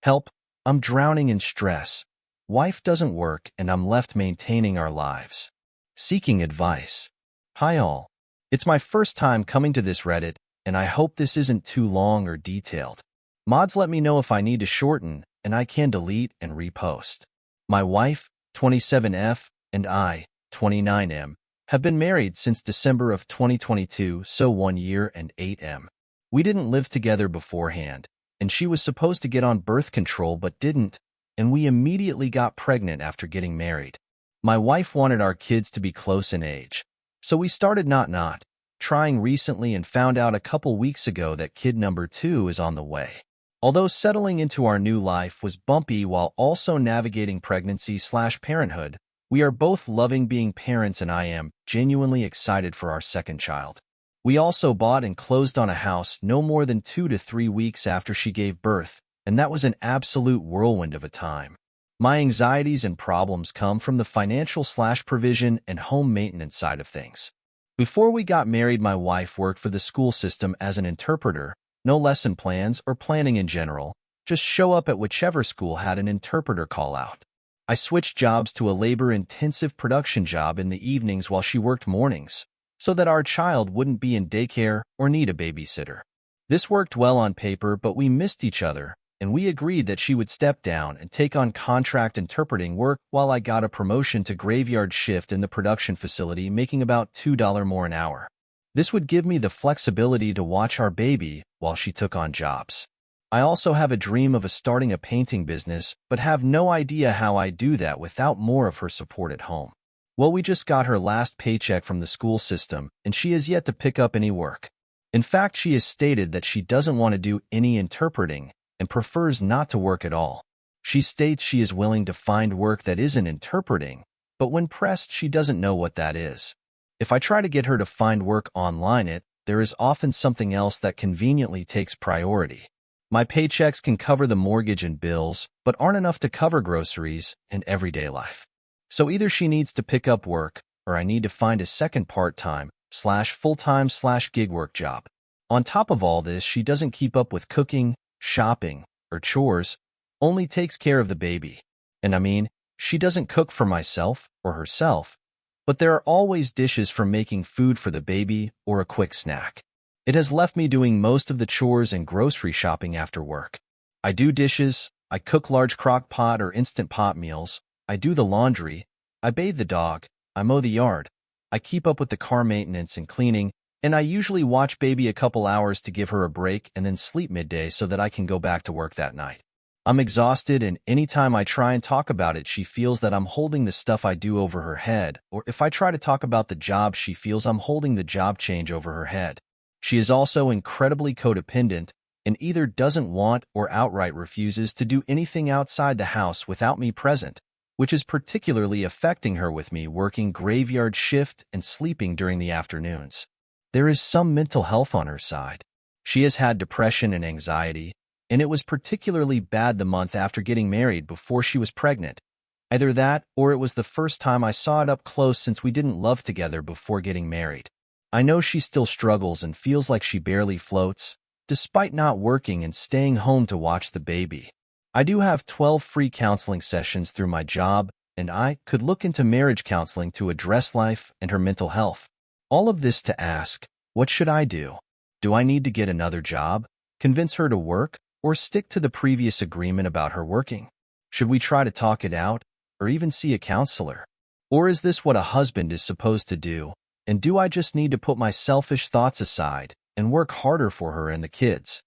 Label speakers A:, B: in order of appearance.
A: Help, I'm drowning in stress. Wife doesn't work and I'm left maintaining our lives. Seeking advice. Hi all. It's my first time coming to this Reddit, and I hope this isn't too long or detailed. Mods let me know if I need to shorten, and I can delete and repost. My wife, 27F, and I, 29M, have been married since December of 2022, so 1 year and 8M. We didn't live together beforehand, and she was supposed to get on birth control but didn't, and we immediately got pregnant after getting married. My wife wanted our kids to be close in age, so we started trying recently and found out a couple weeks ago that kid number 2 is on the way. Although settling into our new life was bumpy while also navigating pregnancy/parenthood, we are both loving being parents and I am genuinely excited for our second child. We also bought and closed on a house no more than 2 to 3 weeks after she gave birth, and that was an absolute whirlwind of a time. My anxieties and problems come from the financial/provision and home maintenance side of things. Before we got married, my wife worked for the school system as an interpreter, no lesson plans or planning in general, just show up at whichever school had an interpreter call out. I switched jobs to a labor-intensive production job in the evenings while she worked mornings, so that our child wouldn't be in daycare or need a babysitter. This worked well on paper, but we missed each other, and we agreed that she would step down and take on contract interpreting work while I got a promotion to graveyard shift in the production facility, making about $2 more an hour. This would give me the flexibility to watch our baby while she took on jobs. I also have a dream of starting a painting business, but have no idea how I do that without more of her support at home. Well, we just got her last paycheck from the school system, and she has yet to pick up any work. In fact, she has stated that she doesn't want to do any interpreting and prefers not to work at all. She states she is willing to find work that isn't interpreting, but when pressed, she doesn't know what that is. If I try to get her to find work online, there is often something else that conveniently takes priority. My paychecks can cover the mortgage and bills, but aren't enough to cover groceries and everyday life. So either she needs to pick up work, or I need to find a second part-time/full-time/gig work job. On top of all this, she doesn't keep up with cooking, shopping, or chores, only takes care of the baby. And I mean, she doesn't cook for myself or herself, but there are always dishes for making food for the baby or a quick snack. It has left me doing most of the chores and grocery shopping after work. I do dishes, I cook large crock pot or instant pot meals, I do the laundry, I bathe the dog, I mow the yard, I keep up with the car maintenance and cleaning, and I usually watch baby a couple hours to give her a break and then sleep midday so that I can go back to work that night. I'm exhausted, and anytime I try and talk about it, she feels that I'm holding the stuff I do over her head, or if I try to talk about the job, she feels I'm holding the job change over her head. She is also incredibly codependent and either doesn't want or outright refuses to do anything outside the house without me present, which is particularly affecting her with me working graveyard shift and sleeping during the afternoons. There is some mental health on her side. She has had depression and anxiety, and it was particularly bad the month after getting married before she was pregnant. Either that, or it was the first time I saw it up close since we didn't love together before getting married. I know she still struggles and feels like she barely floats, despite not working and staying home to watch the baby. I do have 12 free counseling sessions through my job, and I could look into marriage counseling to address life and her mental health. All of this to ask, what should I do? Do I need to get another job, convince her to work, or stick to the previous agreement about her working? Should we try to talk it out, or even see a counselor? Or is this what a husband is supposed to do, and do I just need to put my selfish thoughts aside and work harder for her and the kids?